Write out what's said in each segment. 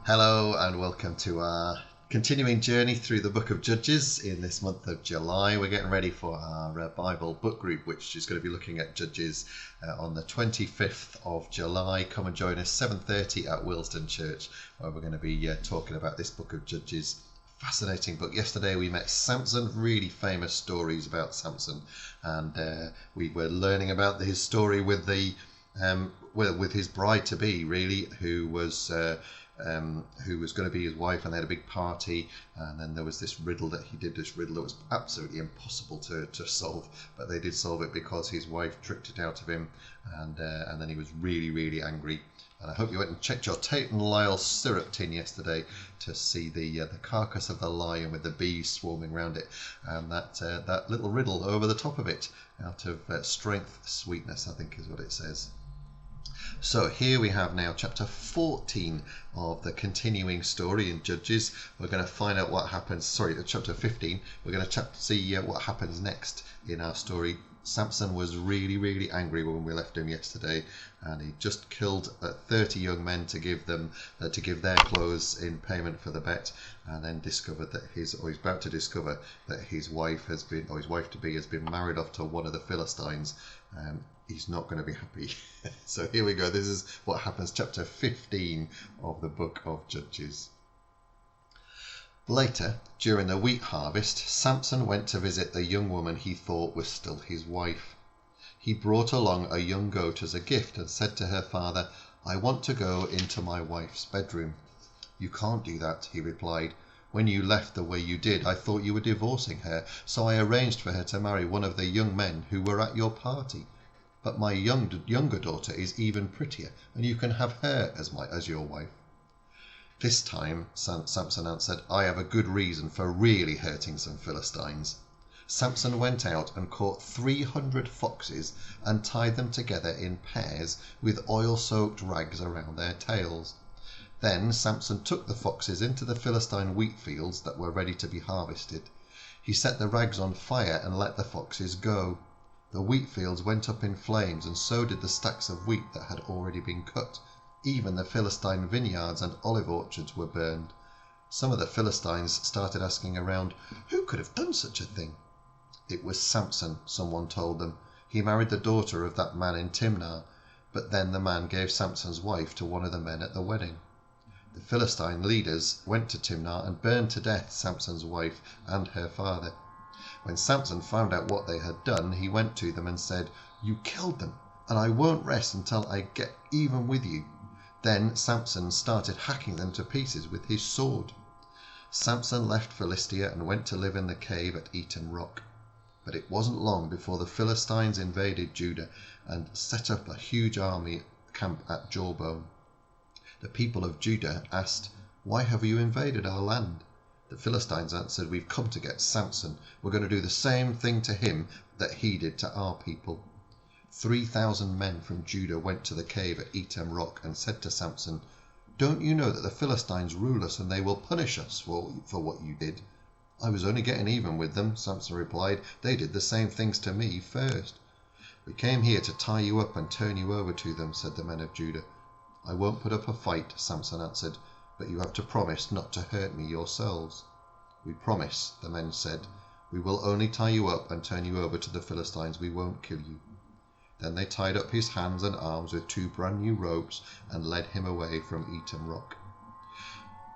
Hello and welcome to our continuing journey through the book of Judges in this month of July. We're getting ready for our Bible book group, which is going to be looking at Judges on the 25th of July. Come and join us 7:30 at Willesden Church, where we're going to be talking about this book of Judges. Fascinating book. Yesterday we met Samson, really famous stories about Samson, and we were learning about his story with with his bride to be, really, who was going to be his wife, and they had a big party, and then there was this riddle that was absolutely impossible to solve, but they did solve it because his wife tricked it out of him, and then he was really angry. And I hope you went and checked your Tate and Lyle syrup tin yesterday to see the carcass of the lion with the bees swarming around it, and that little riddle over the top of it, out of strength, sweetness, I think is what it says. So here we have now chapter 14 of the continuing story in Judges. We're going to find out what happens, chapter 15. We're going to see what happens next in our story. Samson was really angry when we left him yesterday, and he just killed 30 young men to give their clothes in payment for the bet, and then discovered that he's about to discover that his wife to be has been married off to one of the Philistines. He's not going to be happy. So here we go. This is what happens, chapter 15 of the book of Judges. Later, during the wheat harvest, Samson went to visit the young woman he thought was still his wife. He brought along a young goat as a gift and said to her father, "I want to go into my wife's bedroom." "You can't do that," he replied. "When you left the way you did, I thought you were divorcing her, so I arranged for her to marry one of the young men who were at your party. But my younger daughter is even prettier, and you can have her as your wife." This time, Samson answered, "I have a good reason for really hurting some Philistines." Samson went out and caught 300 foxes and tied them together in pairs with oil-soaked rags around their tails. Then Samson took the foxes into the Philistine wheat fields that were ready to be harvested. He set the rags on fire and let the foxes go. The wheat fields went up in flames, and so did the stacks of wheat that had already been cut. Even the Philistine vineyards and olive orchards were burned. Some of the Philistines started asking around, who could have done such a thing? It was Samson, someone told them. He married the daughter of that man in Timnah, but then the man gave Samson's wife to one of the men at the wedding. The Philistine leaders went to Timnah and burned to death Samson's wife and her father. When Samson found out what they had done, he went to them and said, "You killed them, and I won't rest until I get even with you." Then Samson started hacking them to pieces with his sword. Samson left Philistia and went to live in the cave at Etam Rock. But it wasn't long before the Philistines invaded Judah and set up a huge army camp at Jawbone. The people of Judah asked, "Why have you invaded our land?" The Philistines answered, "We've come to get Samson. We're going to do the same thing to him that he did to our people." 3,000 men from Judah went to the cave at Etam Rock and said to Samson, "Don't you know that the Philistines rule us and they will punish us for what you did?" "I was only getting even with them," Samson replied. "They did the same things to me first." "We came here to tie you up and turn you over to them," said the men of Judah. "I won't put up a fight," Samson answered, "but you have to promise not to hurt me yourselves." "We promise," the men said. "We will only tie you up and turn you over to the Philistines. We won't kill you." Then they tied up his hands and arms with 2 brand new ropes and led him away from Etam Rock.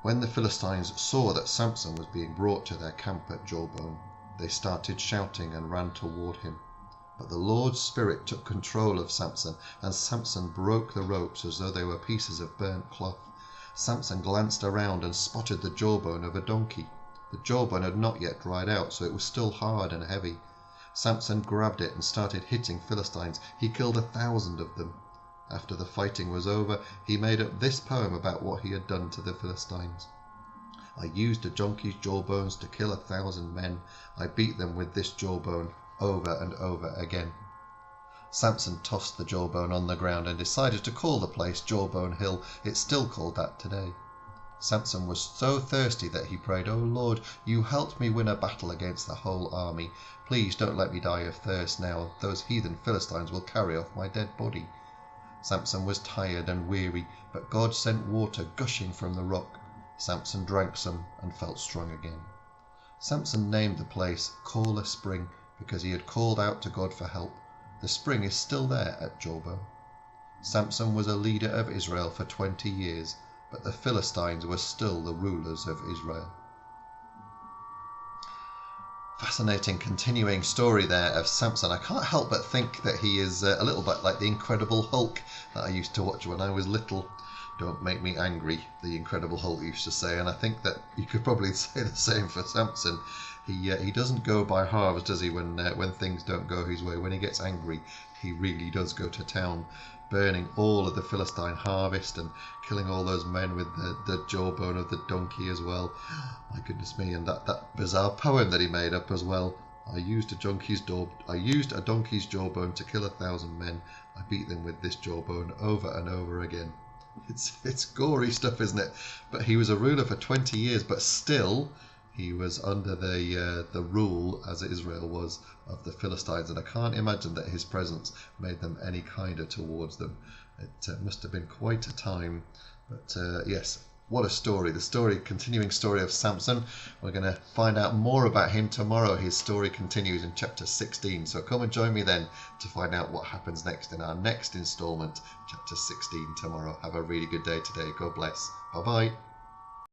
When the Philistines saw that Samson was being brought to their camp at Jawbone, they started shouting and ran toward him. But the Lord's Spirit took control of Samson, and Samson broke the ropes as though they were pieces of burnt cloth. Samson glanced around and spotted the jawbone of a donkey. The jawbone had not yet dried out, so it was still hard and heavy. Samson grabbed it and started hitting Philistines. He killed 1,000 of them. After the fighting was over, he made up this poem about what he had done to the Philistines. "I used a donkey's jawbones to kill 1,000 men. I beat them with this jawbone over and over again." Samson tossed the jawbone on the ground and decided to call the place Jawbone Hill. It's still called that today. Samson was so thirsty that he prayed, "O Lord, you helped me win a battle against the whole army. Please don't let me die of thirst now. Those heathen Philistines will carry off my dead body." Samson was tired and weary, but God sent water gushing from the rock. Samson drank some and felt strong again. Samson named the place Caller Spring because he had called out to God for help. The spring is still there at Jawbone. Samson was a leader of Israel for 20 years, but the Philistines were still the rulers of Israel. Fascinating continuing story there of Samson. I can't help but think that he is a little bit like the Incredible Hulk that I used to watch when I was little. Don't make me angry, the Incredible Hulk used to say, and I think that you could probably say the same for Samson. He doesn't go by halves, does he, when things don't go his way. When he gets angry, he really does go to town, burning all of the Philistine harvest and killing all those men with the jawbone of the donkey as well. My goodness me, and that bizarre poem that he made up as well. I used a donkey's jawbone to kill 1,000 men. I beat them with this jawbone over and over again. It's gory stuff, isn't it? But he was a ruler for 20 years, but still he was under the rule, as Israel was, of the Philistines, and I can't imagine that his presence made them any kinder towards them. It must have been quite a time. But yes, what a story. The continuing story of Samson. We're going to find out more about him tomorrow. His story continues in chapter 16. So come and join me then to find out what happens next in our next installment, chapter 16 tomorrow. Have a really good day today. God bless. Bye-bye.